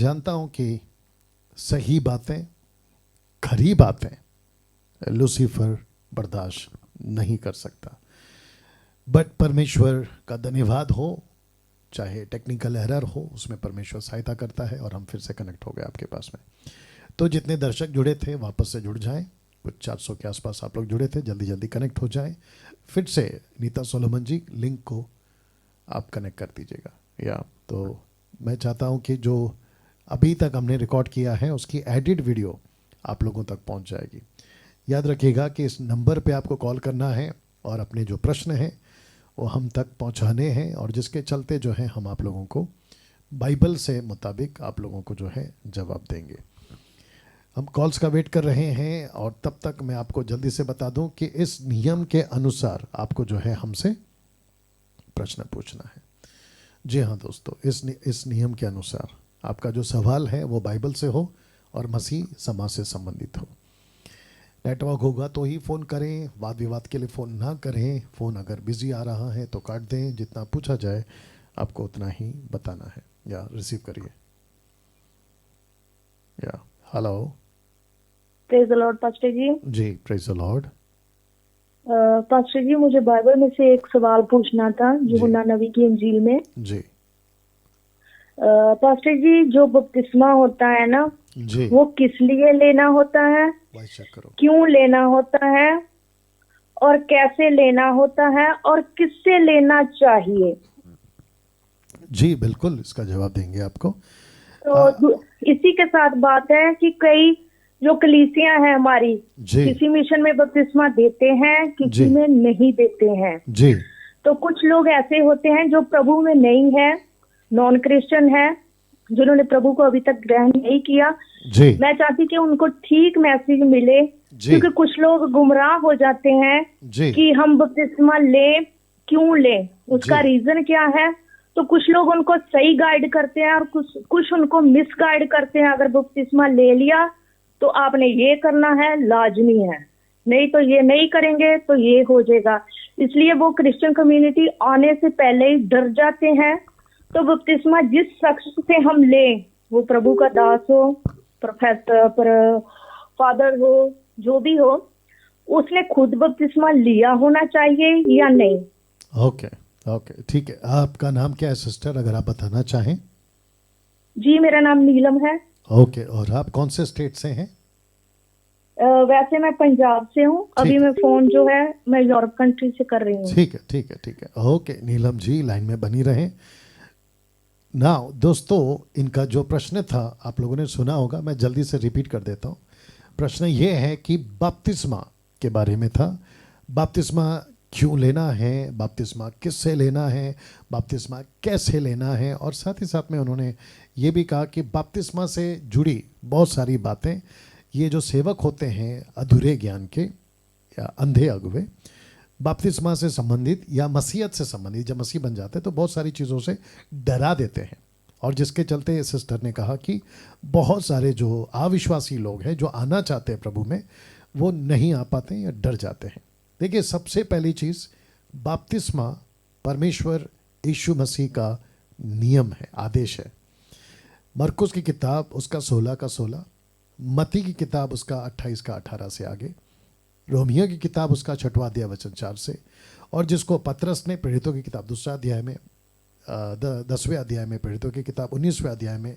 जानता हूं कि सही बातें, खरी बातें लूसीफर बर्दाश्त नहीं कर सकता, बट परमेश्वर का धन्यवाद हो, चाहे टेक्निकल एरर हो उसमें परमेश्वर सहायता करता है और हम फिर से कनेक्ट हो गए आपके पास में। तो जितने दर्शक जुड़े थे वापस से जुड़ जाएं, कुछ 400 के आसपास आप लोग जुड़े थे, जल्दी जल्दी कनेक्ट हो जाएं। फिर से नीता सोलोमन जी लिंक को आप कनेक्ट कर दीजिएगा। या तो मैं चाहता हूं कि जो अभी तक हमने रिकॉर्ड किया है उसकी एडिट वीडियो आप लोगों तक पहुंच जाएगी। याद रखिएगा कि इस नंबर पे आपको कॉल करना है और अपने जो प्रश्न हैं वो हम तक पहुंचाने हैं, और जिसके चलते जो है हम आप लोगों को बाइबल से मुताबिक आप लोगों को जो है जवाब देंगे। हम कॉल्स का वेट कर रहे हैं, और तब तक मैं आपको जल्दी से बता दूं कि इस नियम के अनुसार आपको जो है हमसे प्रश्न पूछना है। जी हाँ दोस्तों, इस नियम के अनुसार आपका जो सवाल है वो बाइबल से हो और मसीह समाज से संबंधित हो। नेटवर्क होगा तो ही फ़ोन करें, वाद विवाद के लिए फ़ोन ना करें। फ़ोन अगर बिजी आ रहा है तो काट दें, जितना पूछा जाए आपको उतना ही बताना है। या रिसीव करिए। Yeah hello. Praise the Lord pastor ji. जी praise the Lord. Pastor ji, मुझे बाइबल में से एक सवाल पूछना था, जी यूहन्ना नबी की इंजील में। जी पास्टर जी, जो बपतिस्मा होता है ना, जी वो किस लिए लेना होता है, वॉइस चेक करो। क्यों लेना होता है, और कैसे लेना होता है, और किससे लेना चाहिए? जी बिल्कुल, इसका जवाब देंगे आपको। तो इसी के साथ बात है कि कई जो कलीसियां हैं हमारी, जी किसी मिशन में बपतिस्मा देते हैं, जी किसी में नहीं देते हैं। जी तो कुछ लोग ऐसे होते हैं जो प्रभु में नहीं है, नॉन क्रिश्चियन है, जिन्होंने प्रभु को अभी तक ग्रहण नहीं किया। जी मैं चाहती कि उनको ठीक मैसेज मिले, जी क्योंकि कुछ लोग गुमराह हो जाते हैं जी कि हम बपतिस्मा लें, क्यों लें, उसका जी रीजन क्या है। तो कुछ लोग उनको सही गाइड करते हैं और कुछ उनको मिस गाइड करते हैं। अगर बपतिस्मा ले लिया तो आपने ये करना है, लाजमी है, नहीं तो ये नहीं करेंगे तो ये हो जाएगा। इसलिए वो क्रिश्चियन कम्युनिटी आने से पहले ही डर जाते हैं। तो बपतिस्मा जिस शख्स से हम लें, वो प्रभु का दास हो, प्रोफेसर, फादर हो, जो भी हो, उसने खुद बपतिस्मा लिया होना चाहिए या नहीं? ओके ओके ठीक है। आपका नाम क्या है सिस्टर, अगर आप बताना चाहें? जी, मेरा नाम नीलम है। ओके, और आप कौन से स्टेट से हैं? वैसे मैं पंजाब से हूँ। अभी ठीक है मैं फोन जो है मैं यूरोप कंट्री से कर रही हूँ। ठीक है ठीक है ठीक है। ओके नीलम जी, लाइन में बनी रहें। ना दोस्तों, इनका जो प्रश्न था आप लोगों ने सुना होगा, मैं जल्दी से रिपीट कर देता हूँ। प्रश्न ये है कि बपतिस्मा के बारे में था। बपतिस्मा क्यों लेना है, बपतिस्मा किससे लेना है, बपतिस्मा कैसे लेना है, और साथ ही साथ में उन्होंने ये भी कहा कि बपतिस्मा से जुड़ी बहुत सारी बातें, ये जो सेवक होते हैं अधूरे ज्ञान के या अंधे अगुवे, बपतिस्मा से संबंधित या मसीहत से संबंधित, जब मसीह बन जाते हैं तो बहुत सारी चीज़ों से डरा देते हैं, और जिसके चलते सिस्टर ने कहा कि बहुत सारे जो अविश्वासी लोग हैं जो आना चाहते हैं प्रभु में, वो नहीं आ पाते हैं या डर जाते हैं। देखिए, सबसे पहली चीज़, बपतिस्मा परमेश्वर यीशु मसीह का नियम है, आदेश है। मरकुस की किताब उसका 16 का 16, मत्ती की किताब उसका 28 का 18 से आगे, रोमियो की किताब उसका 6वां अध्याय वचन 4 से, और जिसको पतरस ने प्रेरितों की किताब 2 अध्याय में, 10वें अध्याय में, प्रेरितों की किताब 19वें अध्याय में,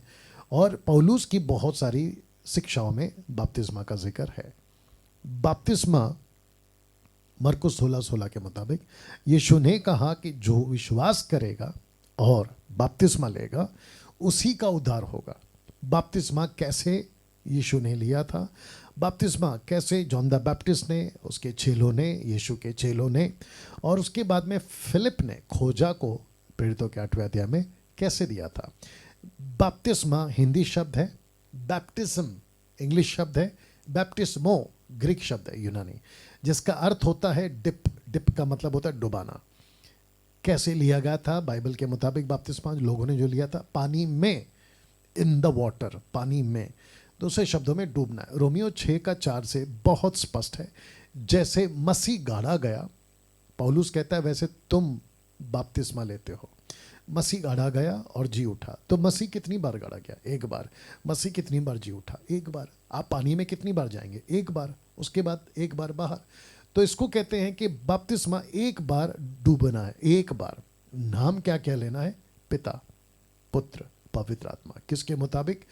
और पौलुस की बहुत सारी शिक्षाओं में बपतिस्मा का जिक्र है। बपतिस्मा मरकुस 16:16 के मुताबिक यीशु ने कहा कि जो विश्वास करेगा और बपतिस्मा लेगा उसी का उद्धार होगा। बपतिस्मा कैसे यीशु ने लिया था, बपतिस्मा कैसे जॉन द बैप्टिस्ट ने, उसके चेलों ने, यीशु के चेलों ने, और उसके बाद में फिलिप ने खोजा को प्रेरितों के 8वें अध्याय में कैसे दिया था। बपतिस्मा हिंदी शब्द है, बैप्टिज्म इंग्लिश शब्द है, बैप्टिस्मो ग्रीक शब्द है यूनानी, जिसका अर्थ होता है डिप। डिप का मतलब होता है डुबाना। कैसे लिया गया था बाइबल के मुताबिक बपतिस्मा लोगों ने जो लिया था? पानी में, इन द वाटर, पानी में, दूसरे शब्दों में डूबना है। रोमियो 6 का 4 से बहुत स्पष्ट है, जैसे मसीह गाड़ा गया, पौलुस कहता है, वैसे तुम बपतिस्मा लेते हो। मसीह गाड़ा गया और जी उठा। तो मसीह कितनी बार गाड़ा गया? एक बार। मसीह कितनी बार जी उठा? एक बार। आप पानी में कितनी बार जाएंगे? एक बार। उसके बाद एक बार बाहर। तो इसको कहते हैं कि बपतिस्मा एक बार डूबना है, एक बार। नाम क्या क्या लेना है? पिता, पुत्र, पवित्र आत्मा। किसके मुताबिक?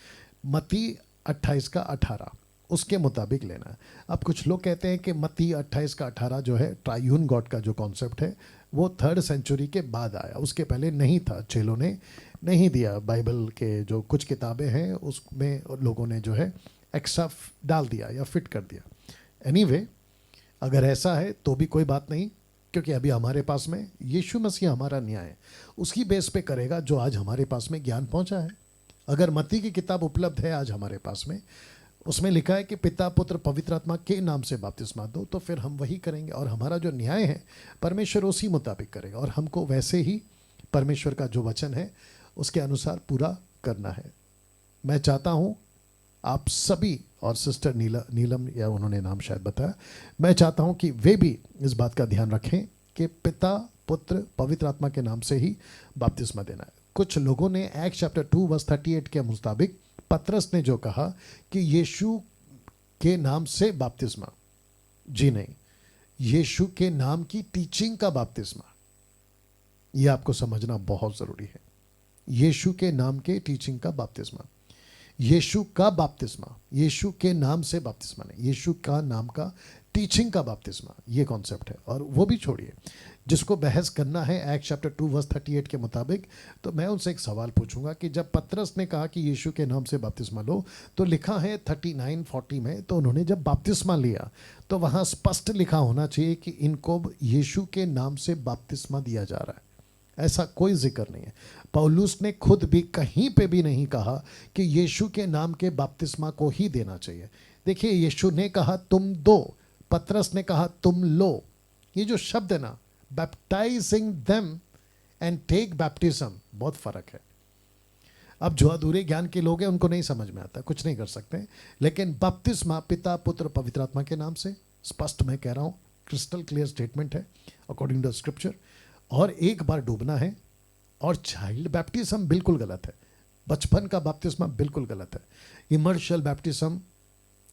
मत्ती 28 का 18 उसके मुताबिक लेना है। अब कुछ लोग कहते हैं कि मत्ती 28 का 18 जो है ट्रायून गॉड का जो कॉन्सेप्ट है वो 3rd सेंचुरी के बाद आया, उसके पहले नहीं था। चेलों ने नहीं दिया। बाइबल के जो कुछ किताबें हैं उसमें लोगों ने जो है एक्स्ट्रा डाल दिया या फिट कर दिया। एनीवे, अगर ऐसा है तो भी कोई बात नहीं, क्योंकि अभी हमारे पास में यीशु मसीह हमारा न्याय है, उसकी बेस पे करेगा जो आज हमारे पास में ज्ञान पहुंचा है। अगर मत्ती की किताब उपलब्ध है आज हमारे पास में, उसमें लिखा है कि पिता, पुत्र, पवित्र आत्मा के नाम से बपतिस्मा दो, तो फिर हम वही करेंगे। और हमारा जो न्याय है परमेश्वर उसी मुताबिक करेगा, और हमको वैसे ही परमेश्वर का जो वचन है उसके अनुसार पूरा करना है। मैं चाहता हूँ आप सभी, और सिस्टर नीलम या उन्होंने नाम शायद बताया, मैं चाहता हूँ कि वे भी इस बात का ध्यान रखें कि पिता, पुत्र, पवित्र आत्मा के नाम से ही बपतिस्मा देना है। कुछ लोगों ने एक्ट चैप्टर 2 वर्स 38 के मुताबिक पतरस ने जो कहा कि यीशु के नाम से बपतिस्मा, जी नहीं, यीशु के नाम की टीचिंग का बपतिस्मा, ये आपको समझना बहुत ज़रूरी है। यीशु के नाम के टीचिंग का बपतिस्मा, यीशु का बपतिस्मा, यीशु के नाम से बपतिस्मा नहीं, यीशु का नाम का टीचिंग का बपतिस्मा, ये कॉन्सेप्ट है। और वो भी छोड़िए, जिसको बहस करना है एक्ट चैप्टर 2 वर्स 38 के मुताबिक, तो मैं उनसे एक सवाल पूछूंगा कि जब पतरस ने कहा कि यीशु के नाम से बपतिस्मा लो, तो लिखा है 39-40 में, तो उन्होंने जब बपतिस्मा लिया तो वहाँ स्पष्ट लिखा होना चाहिए कि इनको यीशु के नाम से बपतिस्मा दिया जा रहा है। ऐसा कोई जिक्र नहीं है। पौलुस ने खुद भी कहीं पे भी नहीं कहा कि यीशु के नाम के बपतिस्मा को ही देना चाहिए। देखिए, यीशु ने कहा तुम दो, पतरस ने कहा तुम लो। ये जो शब्द है ना, baptising them and take baptism, बहुत फर्क है। अब जो अधूरे ज्ञान के लोग हैं उनको नहीं समझ में आता, कुछ नहीं कर सकते। लेकिन बपतिस्मा पिता, पुत्र, पवित्र आत्मा के नाम से, स्पष्ट मैं कह रहा हूँ, क्रिस्टल क्लियर स्टेटमेंट है अकॉर्डिंग टू स्क्रिप्चर। और एक बार डूबना है। और चाइल्ड बैप्टिज्म बिल्कुल गलत है, बचपन का बपतिस्मा बिल्कुल गलत है। Immersion baptism,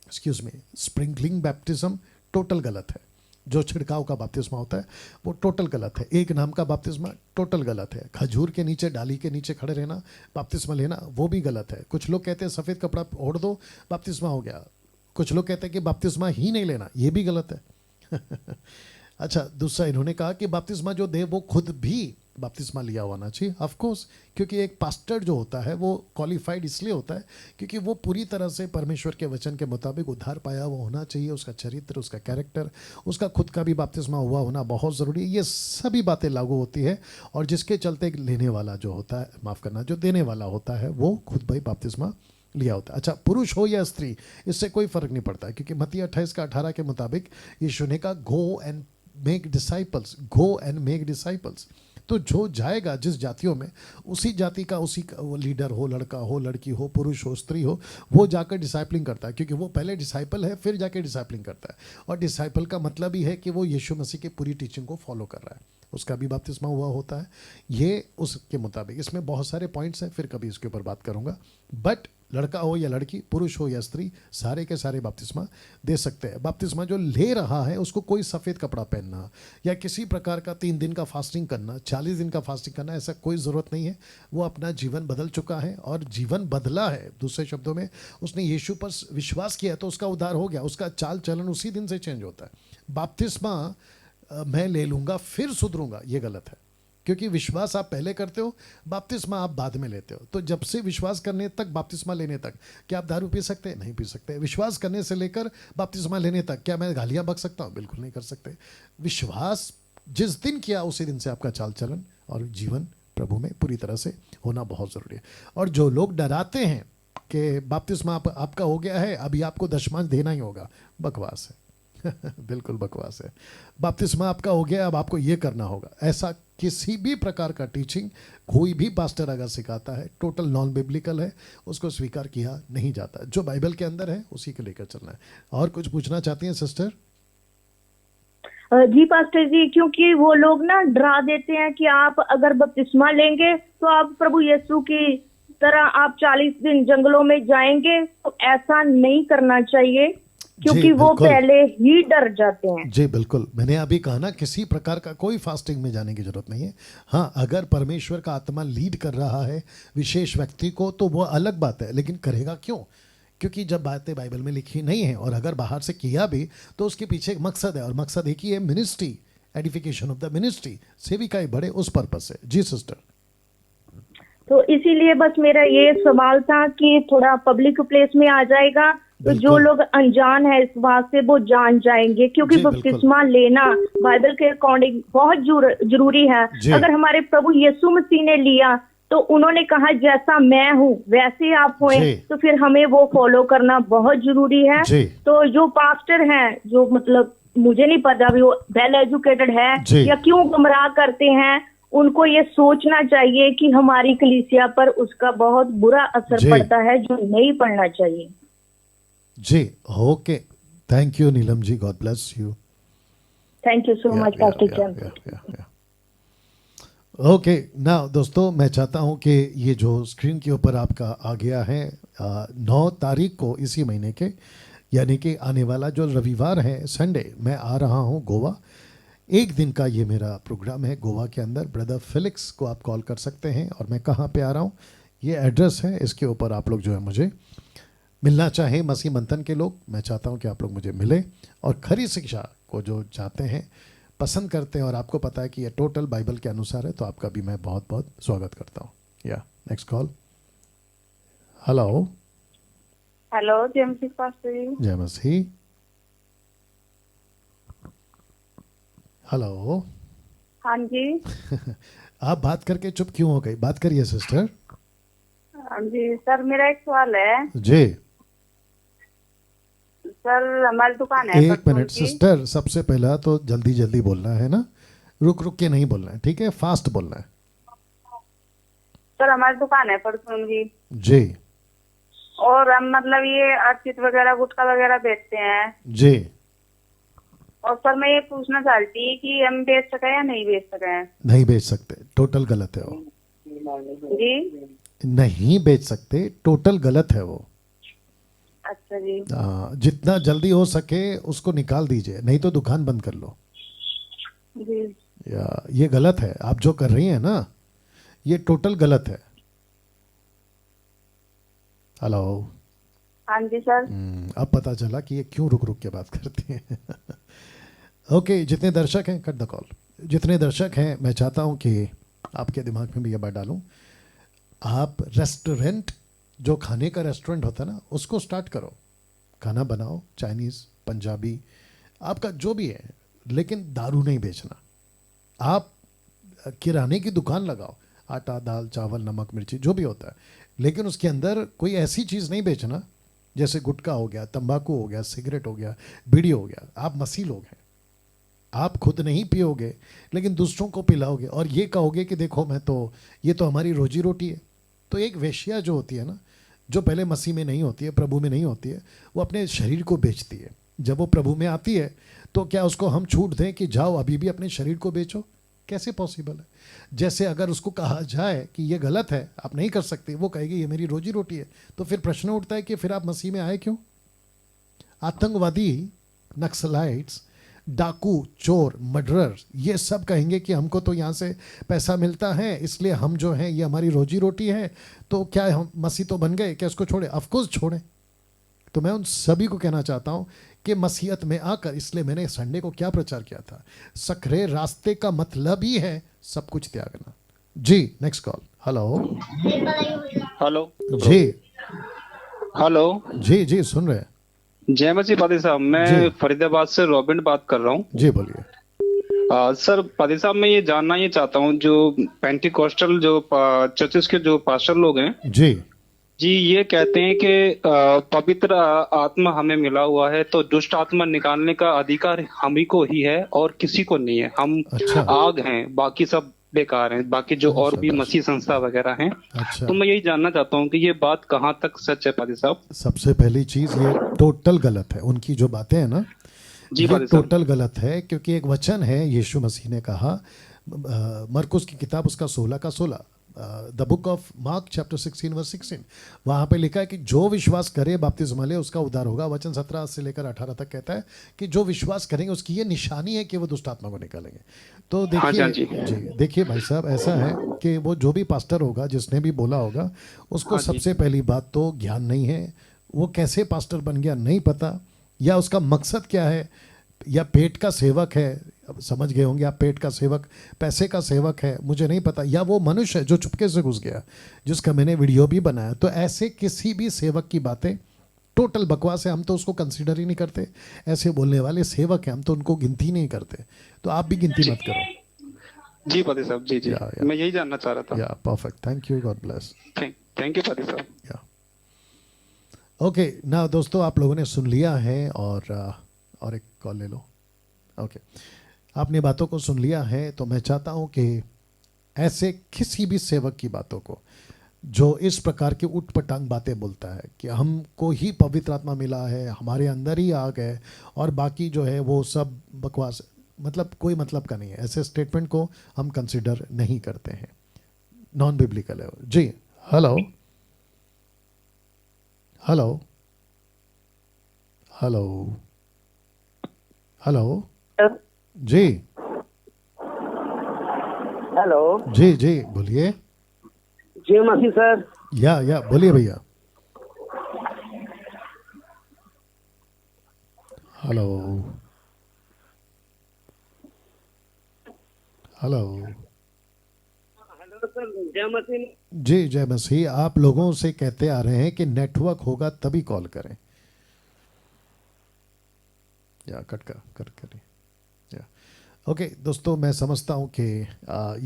excuse me, sprinkling baptism total गलत है। जो छिड़काव का बपतिस्मा होता है वो टोटल गलत है। एक नाम का बपतिस्मा टोटल गलत है। खजूर के नीचे, डाली के नीचे खड़े रहना, बपतिस्मा लेना, वो भी गलत है। कुछ लोग कहते हैं सफ़ेद कपड़ा ओढ़ दो बपतिस्मा हो गया। कुछ लोग कहते हैं कि बपतिस्मा ही नहीं लेना, ये भी गलत है। अच्छा, दूसरा इन्होंने कहा कि बपतिस्मा जो दे वो खुद भी बपतिस्मा लिया होना चाहिए। ऑफ कोर्स, क्योंकि एक पास्टर जो होता है वो क्वालिफाइड इसलिए होता है क्योंकि वो पूरी तरह से परमेश्वर के वचन के मुताबिक उद्धार पाया हुआ होना चाहिए। उसका चरित्र, उसका कैरेक्टर, उसका खुद का भी बपतिस्मा हुआ होना बहुत ज़रूरी है। ये सभी बातें लागू होती है। और जिसके चलते लेने वाला जो होता है, माफ़ करना, जो देने वाला होता है वो खुद भाई बपतिस्मा लिया होता है। अच्छा, पुरुष हो या स्त्री, इससे कोई फ़र्क नहीं पड़ता है, क्योंकि मत्ती 28 का 18 के मुताबिक यीशु ने कहा go and make disciples, go and make disciples. तो जो जाएगा जिस जातियों में, उसी जाति का, उसी का वो लीडर हो, लड़का हो, लड़की हो, पुरुष हो, स्त्री हो, वो जाकर डिसाइपलिंग करता है, क्योंकि वो पहले डिसाइपल है फिर जाकर डिसाइपलिंग करता है। और डिसाइपल का मतलब ही है कि वो यीशु मसीह की पूरी टीचिंग को फॉलो कर रहा है, उसका भी बपतिस्मा हुआ होता है। ये उसके मुताबिक, इसमें बहुत सारे पॉइंट्स हैं, फिर कभी इसके ऊपर बात करूंगा। बट लड़का हो या लड़की, पुरुष हो या स्त्री, सारे के सारे बपतिस्मा दे सकते हैं। बपतिस्मा जो ले रहा है उसको कोई सफ़ेद कपड़ा पहनना या किसी प्रकार का 3 दिन का फास्टिंग करना, 40 दिन का फास्टिंग करना, ऐसा कोई ज़रूरत नहीं है। वो अपना जीवन बदल चुका है और जीवन बदला है। दूसरे शब्दों में, उसने यीशु पर विश्वास किया तो उसका उद्धार हो गया। उसका चाल चलन उसी दिन से चेंज होता है। बपतिस्मा मैं ले लूँगा फिर सुधरूंगा, ये गलत है, क्योंकि विश्वास आप पहले करते हो, बपतिस्मा आप बाद में लेते हो। तो जब से विश्वास करने तक बपतिस्मा लेने तक, क्या आप दारू पी सकते हैं? नहीं पी सकते। विश्वास करने से लेकर बपतिस्मा लेने तक क्या मैं गालियाँ बक सकता हूँ? बिल्कुल नहीं कर सकते। विश्वास जिस दिन किया उसी दिन से आपका चाल चलन और जीवन प्रभु में पूरी तरह से होना बहुत ज़रूरी है। और जो लोग डराते हैं कि बपतिस्मा आपका हो गया है, अभी आपको दशमांश देना ही होगा, बकवास है। बिल्कुल बकवास है। बपतिस्मा आपका हो गया, अब आपको ये करना होगा, ऐसा किसी भी प्रकार का टीचिंग कोई भी पास्टर अगर सिखाता है, टोटल नॉन बिब्लिकल है, उसको स्वीकार किया नहीं जाता। जो बाइबल के अंदर है उसी को लेकर चलना है। और कुछ पूछना चाहती हैं सिस्टर? जी पास्टर जी, क्योंकि वो लोग ना डरा देते हैं कि आप अगर बपतिस्मा लेंगे तो आप प्रभु यीशु की तरह आप 40 दिन जंगलों में जाएंगे। तो ऐसा नहीं करना चाहिए, क्योंकि वो बिल्कुल। पहले ही डर जाते हैं। जी बिल्कुल, मैंने अभी कहा ना, किसी प्रकार का कोई फास्टिंग में जाने की जरूरत नहीं है। हाँ, अगर परमेश्वर का आत्मा लीड कर रहा है विशेष व्यक्ति को तो वो अलग बात है, लेकिन करेगा क्यों? क्योंकि जब बातें बाइबल में लिखी नहीं है और अगर बाहर से किया भी तो उसके पीछे एक मकसद है, और मकसद एक ही है, ministry, edification of the ministry, सेविकाएं बढ़े, उस पर्पस से। जी सिस्टर। तो इसीलिए बस मेरा ये सवाल था कि थोड़ा पब्लिक प्लेस में आ जाएगा तो जो बिल्कुल। लोग अनजान है इस बात से वो जान जाएंगे, क्योंकि जी, बिल्कुल। बपतिस्मा लेना बाइबल के अकॉर्डिंग बहुत जरूरी है। जी। अगर हमारे प्रभु यीशु मसीह ने लिया तो उन्होंने कहा जैसा मैं हूँ वैसे आप होएं, जी। तो फिर हमें वो फॉलो करना बहुत जरूरी है। जी। तो जो पास्टर हैं, जो मतलब मुझे नहीं पता भी वो वेल एजुकेटेड जी। है या क्यों गुमराह करते हैं, उनको ये सोचना चाहिए कि हमारी कलीसिया पर उसका बहुत बुरा असर जी। पड़ता है, जो नहीं पड़ना चाहिए। जी okay, thank you Neelam ji, God bless you. Thank you so much pastor Chand. Okay, ना दोस्तों, मैं चाहता हूं कि ये जो स्क्रीन के ऊपर आपका आ गया है 9 तारीख को इसी महीने के, यानी कि आने वाला जो रविवार है, संडे, मैं आ रहा हूं गोवा। एक दिन का ये मेरा प्रोग्राम है गोवा के अंदर। ब्रदर फिलिक्स को आप कॉल कर सकते हैं। और मैं कहाँ पे आ रहा हूँ, ये एड्रेस है, इसके ऊपर आप लोग जो है मुझे मिलना चाहें, मसीह मंथन के लोग, मैं चाहता हूँ कि आप लोग मुझे मिलें। और खरी शिक्षा को जो चाहते हैं, पसंद करते हैं, और आपको पता है कि ये टोटल बाइबल के अनुसार है, तो आपका भी मैं बहुत बहुत स्वागत करता हूँ। या नेक्स्ट कॉल। हेलो। हेलो जय मसीह पास्टर जी। जय मसीह। हेलो। हाँ जी। आप बात करके चुप क्यों हो गई? बात करिए सिस्टर। हाँ जी सर, मेरा एक सवाल है जी। सर। हमारी दुकान है एक मिनट सिस्टर, सबसे पहला तो जल्दी जल्दी बोलना है ना, रुक रुक के नहीं बोलना है, ठीक है? फास्ट बोलना है। सर हमारी दुकान है परचून की जी। और हम मतलब ये अर्चित वगैरह गुटखा वगैरह बेचते हैं। जी। और सर मैं ये पूछना चाहती कि हम बेच सके या नहीं बेच सके? नहीं बेच सकते, टोटल गलत है वो। जी नहीं बेच सकते, टोटल गलत है वो। अच्छा जी। जितना जल्दी हो सके उसको निकाल दीजिए, नहीं तो दुकान बंद कर लो। जी या ये गलत है, आप जो कर रही हैं ना, ये टोटल गलत है। हेलो। हाँ जी सर। अब पता चला कि ये क्यों रुक रुक के बात करती हैं। ओके, जितने दर्शक हैं, कट द कॉल। जितने दर्शक हैं, मैं चाहता हूं कि आपके दिमाग में भी ये बात डालूं, आप रेस्टोरेंट, जो खाने का रेस्टोरेंट होता है ना, उसको स्टार्ट करो। खाना बनाओ, चाइनीज़, पंजाबी, आपका जो भी है, लेकिन दारू नहीं बेचना। आप किराने की दुकान लगाओ, आटा, दाल, चावल, नमक, मिर्ची, जो भी होता है, लेकिन उसके अंदर कोई ऐसी चीज़ नहीं बेचना जैसे गुटखा हो गया, तंबाकू हो गया, सिगरेट हो गया, बीड़ी हो गया। आप मसीह लोग हैं, आप खुद नहीं पियोगे लेकिन दूसरों को पिलाओगे और ये कहोगे कि देखो मैं तो, ये तो हमारी रोजी रोटी है। तो एक वेश्या जो होती है ना, जो पहले मसीह में नहीं होती है, प्रभु में नहीं होती है, वो अपने शरीर को बेचती है। जब वो प्रभु में आती है तो क्या उसको हम छूट दें कि जाओ अभी भी अपने शरीर को बेचो? कैसे पॉसिबल है? जैसे अगर उसको कहा जाए कि ये गलत है, आप नहीं कर सकते, वो कहेगी ये मेरी रोजी रोटी है। तो फिर प्रश्न उठता है कि फिर आप मसीह में आए क्यों? आतंकवादी, नक्सलाइट्स, डाकू, चोर, मर्डरर, ये सब कहेंगे कि हमको तो यहाँ से पैसा मिलता है, इसलिए हम जो हैं ये हमारी रोजी रोटी है। तो क्या हम मसीह तो बन गए, क्या इसको छोड़े? ऑफकोर्स छोड़ें। तो मैं उन सभी को कहना चाहता हूँ कि मसीहत में आकर, इसलिए मैंने संडे को क्या प्रचार किया था, सकरे रास्ते का मतलब ही है सब कुछ त्यागना। जी नेक्स्ट कॉल। हेलो। हेलो जी। हेलो जी जी सुन रहे हैं। जय मसीह पादी साहब, जी। मैं फरीदाबाद से रॉबिन बात कर रहा हूँ। जी बोलिए। सर पादी साहब, मैं ये जानना ये चाहता हूँ, जो पेंटिकोस्टल जो चर्चेस के जो पास्टर लोग हैं जी जी, ये कहते हैं कि पवित्र आत्मा हमें मिला हुआ है, तो दुष्ट आत्मा निकालने का अधिकार हम ही को ही है और किसी को नहीं है। हम अच्छा। आग हैं, बाकी सब बेकार हैं, बाकी जो और भी मसीह संस्था वगैरह हैं। अच्छा। तो मैं यही जानना चाहता हूँ कि ये बात कहाँ तक सच है पादी साहब? सबसे पहली चीज, ये टोटल गलत है उनकी जो बातें हैं ना, जी ये फादर साहब। टोटल गलत है, क्योंकि एक वचन है, यीशु मसीह ने कहा, मरकुस की किताब उसका 16 का 16, the book of Mark chapter 16 verse 16, वहाँ पे लिखा है कि जो विश्वास करे बपतिस्मा ले उसका उद्धार होगा। वचन 17 से लेकर 18 तक कहता है कि जो विश्वास करेंगे उसकी ये निशानी है कि वो दुष्ट आत्मा को निकालेंगे। तो हाँ जी, हाँ देखिए जी। जी, देखिए भाई साहब, ऐसा है कि वो जो भी पास्टर होगा जिसने भी बोला होगा उसको हाँ जी। सबसे पहली बात तो ज्ञान नहीं है, वो कैसे पास्टर बन गया नहीं पता, या उसका मकसद क्या है, या पेट का सेवक है, अब समझ गए होंगे आप, पेट का सेवक, पैसे का सेवक है, मुझे नहीं पता, या वो मनुष्य है जो चुपके से घुस गया, जिसका मैंने वीडियो भी बनाया। तो ऐसे किसी भी सेवक की बातें टोटल बकवास है, हम तो उसको कंसीडर ही नहीं करते। ऐसे बोलने वाले सेवक हैं, हम तो उनको गिनती नहीं करते, तो आप भी गिनती मत करो। जी फादर साहब, जी जी, या मैं यही जानना चाह रहा था। या perfect, thank you, God bless. Thank you father साहब। या ओके ना दोस्तों, आप लोगों ने सुन लिया है, और एक कॉल ले लो। ओके, आपने बातों को सुन लिया है, तो मैं चाहता हूं कि ऐसे किसी भी सेवक की बातों को जो इस प्रकार की उटपटांग बातें बोलता है कि हमको ही पवित्र आत्मा मिला है, हमारे अंदर ही आग है, और बाकी जो है वो सब बकवास, मतलब कोई मतलब का नहीं है, ऐसे स्टेटमेंट को हम कंसिडर नहीं करते हैं, नॉन बिब्लिकल है। जी हेलो हेलो हेलो हेलो जी हेलो जी जी बोलिए। जय मसीह सर। या बोलिए भैया। हेलो हेलो हेलो सर, जय मसीह। जी जय मसीह। आप लोगों से कहते आ रहे हैं कि नेटवर्क होगा तभी कॉल करें, या कट करिए। या ओके दोस्तों, मैं समझता हूं कि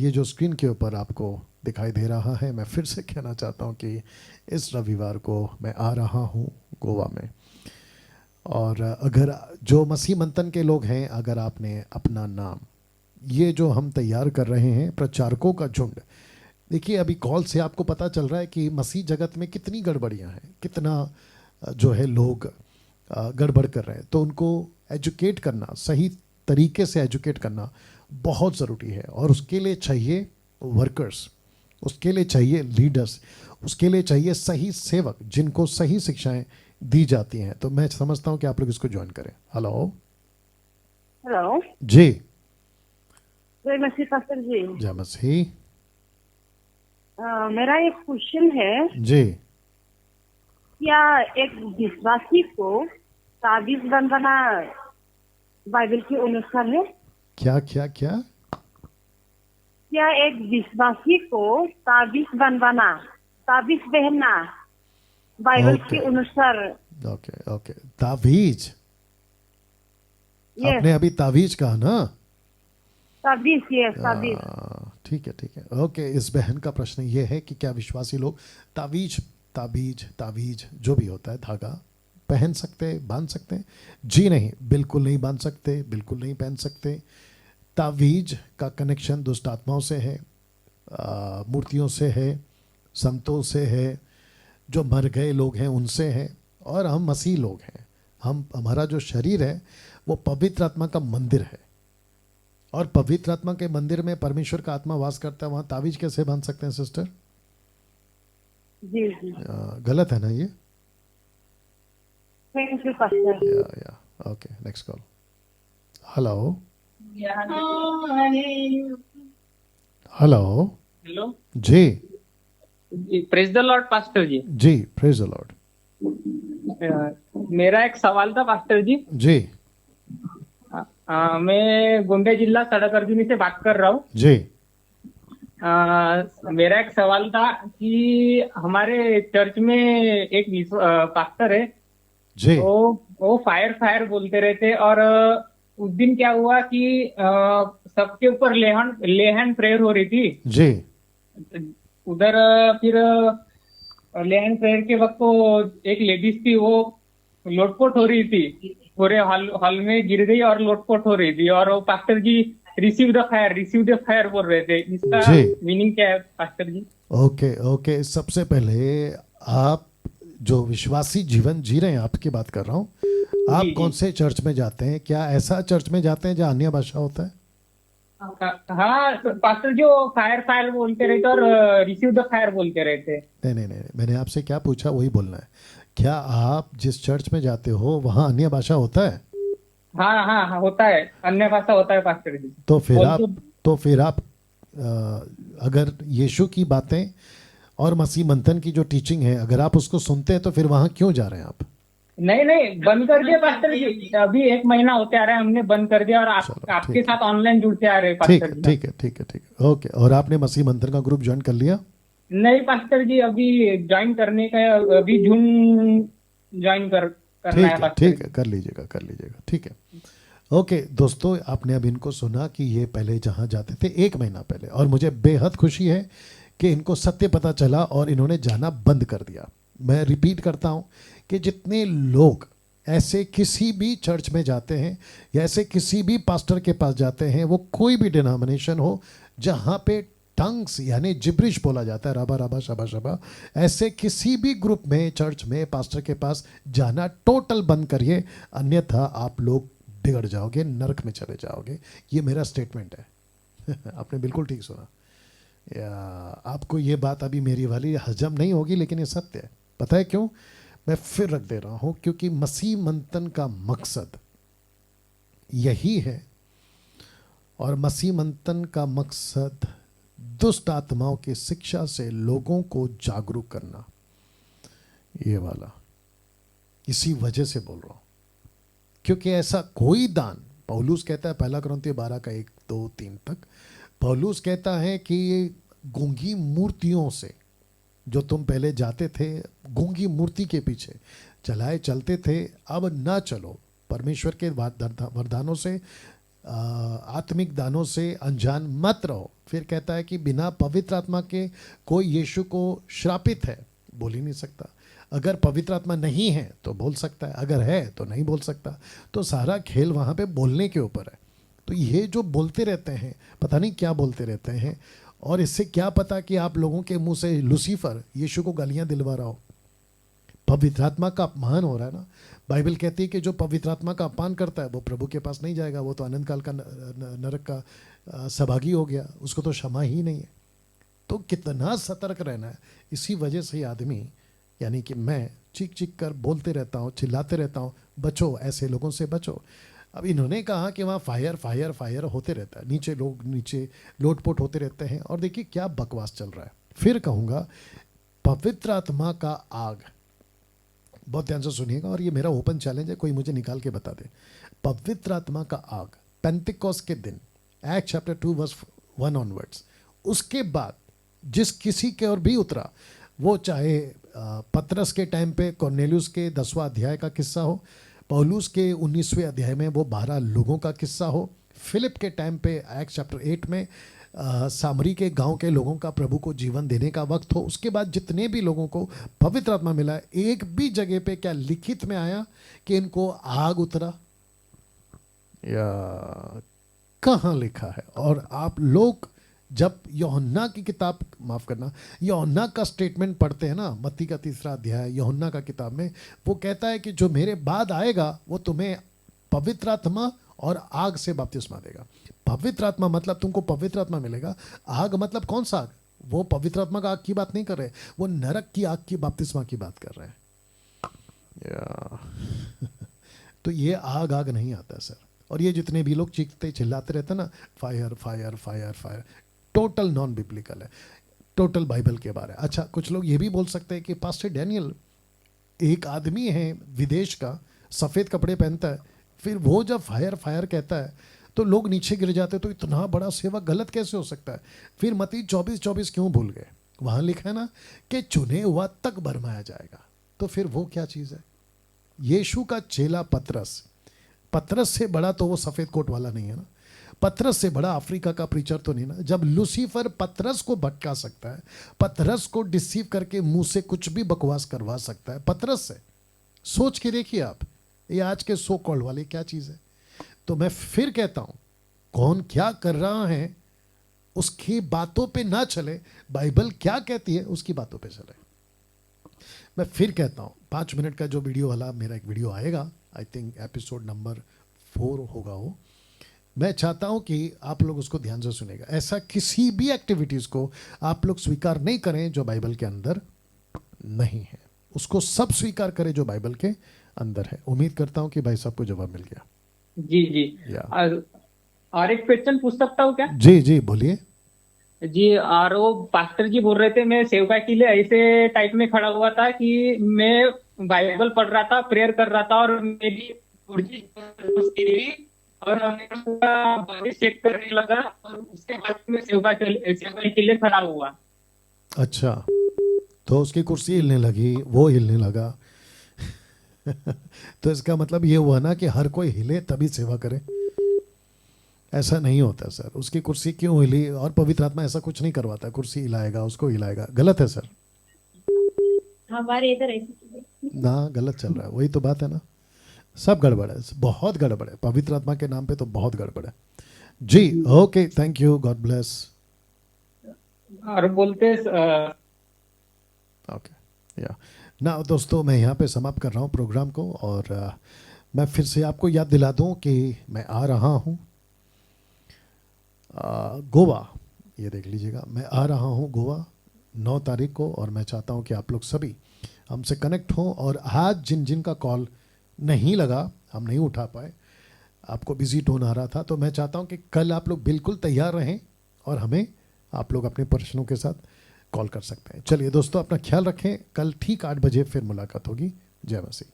ये जो स्क्रीन के ऊपर आपको दिखाई दे रहा है, मैं फिर से कहना चाहता हूं कि इस रविवार को मैं आ रहा हूं गोवा में, और अगर जो मसीह मंथन के लोग हैं, अगर आपने अपना नाम, ये जो हम तैयार कर रहे हैं प्रचारकों का झुंड, देखिए अभी कॉल से आपको पता चल रहा है कि मसीह जगत में कितनी गड़बड़ियां हैं, कितना जो है लोग गड़बड़ कर रहे हैं। तो उनको एजुकेट करना, सही तरीके से एजुकेट करना बहुत ज़रूरी है, और उसके लिए चाहिए वर्कर्स, उसके लिए चाहिए लीडर्स, उसके लिए चाहिए सही सेवक जिनको सही शिक्षाएं दी जाती हैं। तो मैं समझता हूं कि आप लोग इसको ज्वाइन करें। हेलो हेलो, जी, जय मसीह पास्टर जी। जय मसीह मेरा एक क्वेश्चन है, जी। क्या एक विश्वासी को ताबीज बनवाना बाइबल के अनुसार है? क्या क्या क्या? क्या एक विश्वासी को ताबीज बनवाना, ताबीज पहनना बाइबल ओके। के अनुसार? ओके ओके, तावीज, यस, आपने अभी तावीज कहा ना? ताबीज, यस ताबीज। ठीक है ठीक है, ओके। इस बहन का प्रश्न ये है कि क्या विश्वासी लोग तावीज ताबीज तावीज जो भी होता है धागा पहन सकते, बांध सकते हैं? जी नहीं, बिल्कुल नहीं बांध सकते, बिल्कुल नहीं पहन सकते। तावीज का कनेक्शन दुष्ट आत्माओं से है, मूर्तियों से है, संतों से है, जो मर गए लोग हैं उनसे है, और हम मसीह लोग हैं। हमारा जो शरीर है वो पवित्र आत्मा का मंदिर है, और पवित्र आत्मा के मंदिर में परमेश्वर का आत्मा वास करता है, वहाँ तावीज कैसे बांध सकते हैं सिस्टर? जी जी, गलत है ना ये? Thank you pastor. Yeah okay, next call. Hello hello hello जी praise the Lord pastor ji. जी, प्रेज द लॉर्ड। मेरा एक सवाल था पास्टर जी। जी मैं गोंदिया जिला सड़क अर्जुनी से बात कर रहा हूँ। जी मेरा एक सवाल था कि हमारे चर्च में एक पास्टर है, जी तो वो फायर फायर बोलते रहते, और उस दिन क्या हुआ कि सबके ऊपर लेहन प्रेयर हो रही थी जी उधर। फिर लेहन प्रेयर के वक्त तो एक लेडीज थी, वो लोटपोट हो रही थी, पूरे हॉल में गिर गई और लोटपोट हो रही थी, और वो pastor ji receive the fire बोल रहे थे। इसका जी। मीनिंग क्या है पास्टर जी? ओके ओके, सबसे पहले आप जो विश्वासी जीवन जी रहे हैं आपकी बात कर रहा हूँ, आप जी, कौन जी। से चर्च में जाते हैं? क्या ऐसा चर्च में जाते हैं जहाँ अन्य भाषा होता है? हाँ तो पास्टर जो फायर फायर बोलते रहते और रिसीव द फायर बोलते रहते। नहीं नहीं नहीं, मैंने आपसे क्या पूछा वही बोलना है। क्या आप जिस चर्च में जाते हो वहाँ अन्य भाषा होता है? हाँ हाँ हाँ, होता है, अन्य भाषा होता है पास्टर जी। तो फिर आप ऑल्सो। तो फिर आप अगर यीशु की बातें और मसीह मंथन की जो टीचिंग है अगर आप उसको सुनते हैं तो फिर वहाँ क्यों जा रहे हैं आप? नहीं नहीं, बंद कर दिया पास्टर जी, अभी 1 महीना होते आ रहा है, हमने बंद कर दिया और चलो आपके ठीक है, साथ ऑनलाइन जुड़ते आ रहे हैं ठीक पास्टर है जी। ठीक है ठीक है ठीक है, ओके। और आपने मसीह मंथन का ग्रुप ज्वाइन कर लिया? नहीं पास्टर जी, अभी ज्वाइन करने का, अभी जून ज्वाइन करना है पास्टर ठीक जी। है, कर लीजिएगा कर लीजिएगा, ठीक है। ओके दोस्तों, आपने अब इनको सुना कि ये पहले जहाँ जाते थे 1 महीना पहले, और मुझे बेहद खुशी है कि इनको सत्य पता चला और इन्होंने जाना बंद कर दिया। मैं रिपीट करता हूँ कि जितने लोग ऐसे किसी भी चर्च में जाते हैं या ऐसे किसी भी पास्टर के पास जाते हैं, वो कोई भी डिनोमिनेशन हो जहाँ पे टंग्स यानी जिब्रिश बोला जाता है, राबा राबा शबा शबा, ऐसे किसी भी ग्रुप में चर्च में पास्टर के पास जाना टोटल बंद करिए, अन्यथा आप लोग बिगड़ जाओगे, नरक में चले जाओगे। ये मेरा स्टेटमेंट है। आपने बिल्कुल ठीक सुना। या आपको ये बात अभी मेरी वाली हजम नहीं होगी, लेकिन ये सत्य है। पता है क्यों? मैं फिर रख दे रहा हूँ, क्योंकि मसीह मंथन का मकसद यही है, और मसीह मंथन का मकसद दुष्ट आत्माओं की शिक्षा से लोगों को जागरूक करना, ये वाला। इसी वजह से बोल रहा हूँ, क्योंकि ऐसा कोई दान, पौलुस कहता है 1 कुरिन्थियों 12 का 1 2 3 तक, पौलुस कहता है कि गूंगी मूर्तियों से जो तुम पहले जाते थे, गूंगी मूर्ति के पीछे चलाए चलते थे, अब ना चलो। परमेश्वर के वरदानों से, आत्मिक दानों से अनजान मत रहो। फिर कहता है कि बिना पवित्र आत्मा के कोई यीशु को श्रापित है, बोल ही नहीं सकता। अगर पवित्र आत्मा नहीं है तो बोल सकता है, अगर है तो नहीं बोल सकता। तो सारा खेल वहाँ पे बोलने के ऊपर है। तो ये जो बोलते रहते हैं, पता नहीं क्या बोलते रहते हैं, और इससे क्या पता कि आप लोगों के मुंह से लूसीफर यीशु को गालियां दिलवा रहा हो। पवित्र आत्मा का अपमान हो रहा है ना। बाइबल कहती है कि जो पवित्र आत्मा का अपमान करता है वो प्रभु के पास नहीं जाएगा, वो तो अनंत काल का नरक का सहभागी हो गया, उसको तो क्षमा ही नहीं है। तो कितना सतर्क रहना है। इसी वजह से आदमी, यानी कि मैं चीख चीख कर बोलते रहता हूँ, चिल्लाते रहता हूँ, बचो, ऐसे लोगों से बचो। अब इन्होंने कहा कि वहाँ फायर फायर फायर होते रहता है, नीचे लोग नीचे लोटपोट होते रहते हैं, और देखिए क्या बकवास चल रहा है। फिर कहूँगा, पवित्र आत्मा का आग, बहुत ध्यान से सुनिएगा, और ये मेरा ओपन चैलेंज है, कोई मुझे निकाल के बता दे। पवित्र आत्मा का आग पेंतिकोस्त के दिन, एक्ट चैप्टर 2 वर्स 1 ऑनवर्ड्स, उसके बाद जिस किसी के और भी उतरा, वो चाहे पतरस के टाइम पे कॉर्नेलियस के 10वां अध्याय का किस्सा हो, पौलुस के 19वें अध्याय में वो 12 लोगों का किस्सा हो, फिलिप के टाइम पे एक्ट चैप्टर 8 में सामरी के गांव के लोगों का प्रभु को जीवन देने का वक्त हो, उसके बाद जितने भी लोगों को पवित्र आत्मा मिला है, एक भी जगह पे क्या लिखित में आया कि इनको आग उतरा, या कहाँ लिखा है? और आप लोग जब यूहन्ना की किताब, माफ करना, यूहन्ना का स्टेटमेंट पढ़ते हैं ना, मत्ती का 3रा अध्याय यूहन्ना का किताब में, वो कहता है कि जो मेरे बाद आएगा वो तुम्हें पवित्र आत्मा और आग से बपतिस्मा देगा। पवित्र आत्मा मतलब तुमको पवित्र आत्मा मिलेगा, आग मतलब कौन सा आग? वो पवित्र आत्मा का आग की बात नहीं कर रहे, वो नरक की आग की बपतिस्मा की बात कर रहे हैं। तो ये आग आग नहीं आता सर। और ये जितने भी लोग चीखते चिल्लाते रहते हैं ना, fire fire fire fire, total non biblical है, टोटल बाइबल के बारे। अच्छा, कुछ लोग ये भी बोल सकते हैं कि पास्टर डैनियल एक आदमी है विदेश का, सफ़ेद कपड़े पहनता है, फिर वो जब फायर फायर कहता है तो लोग नीचे गिर जाते, तो इतना बड़ा सेवक गलत कैसे हो सकता है? फिर मत्ती 24:24 क्यों भूल गए? वहाँ लिखा है ना कि चुने हुआ तक भरमाया जाएगा। तो फिर वो क्या चीज़ है? यीशु का चेला पतरस, पतरस से बड़ा तो वो सफ़ेद कोट वाला नहीं है ना, पतरस से बड़ा अफ्रीका का प्रीचर तो नहीं ना। जब लूसीफर पतरस को भटका सकता है, पतरस को डिसीव करके मुंह से कुछ भी बकवास करवा सकता है पतरस से, सोच के देखिए आप, ये आज के सो कॉल्ड वाले क्या चीज़ है। तो मैं फिर कहता हूं, कौन क्या कर रहा है उसकी बातों पे ना चले, बाइबल क्या कहती है उसकी बातों पे चले। मैं फिर कहता हूं, 5 मिनट का जो वीडियो वाला मेरा एक वीडियो आएगा, आई थिंक एपिसोड नंबर 4 होगा वो। मैं चाहता हूं कि आप लोग उसको ध्यान से सुनेगा। ऐसा किसी भी एक्टिविटीज़ को आप लोग स्वीकार नहीं करें जो बाइबल के अंदर नहीं है, उसको सब स्वीकार करें जो बाइबल के अंदर है। उम्मीद करता हूं कि भाई साहब को जवाब मिल गया। जी जी। या और एक क्वेश्चन पूछ सकता हूँ क्या? जी जी बोलिए। जी, और वो पास्टर जी बोल रहे थे मैं सेवका के लिए ऐसे टाइप में खड़ा हुआ था कि मैं बाइबल पढ़ रहा था, प्रेयर कर रहा था, और मेरी गुर्जी और मेरा बॉडी चेक करने लगा, और उसके बाद मैं सेवका के लिए खड़ा हुआ। अच्छा, तो उसकी कुर्सी हिलने लगी, वो हिलने लगा। तो इसका मतलब ये हुआ ना कि हर कोई हिले तभी सेवा करे। ऐसा नहीं होता सर। उसकी कुर्सी क्यों हिली? और पवित्र आत्मा ऐसा कुछ नहीं करवाता, कुर्सी हिलाएगा, उसको हिलाएगा। गलत है सर, हमारे इधर ऐसी ना गलत चल रहा है। वही तो बात है ना, सब गड़बड़ है, बहुत गड़बड़ है। पवित्र आत्मा के नाम पे तो बहुत गड़बड़ है जी। Okay, thank you, God bless. और बोलते ओके या ना दोस्तों, मैं यहाँ पे समाप्त कर रहा हूँ प्रोग्राम को। और मैं फिर से आपको याद दिला दूँ कि मैं आ रहा हूँ गोवा। ये देख लीजिएगा, मैं आ रहा हूँ गोवा 9 तारीख को। और मैं चाहता हूँ कि आप लोग सभी हमसे कनेक्ट हों। और आज जिन जिन का कॉल नहीं लगा, हम नहीं उठा पाए, आपको बिजी टोन आ रहा था, तो मैं चाहता हूँ कि कल आप लोग बिल्कुल तैयार रहें और हमें आप लोग अपने प्रश्नों के साथ कॉल कर सकते हैं। चलिए दोस्तों, अपना ख्याल रखें। कल ठीक 8 बजे फिर मुलाकात होगी। जय मसीह।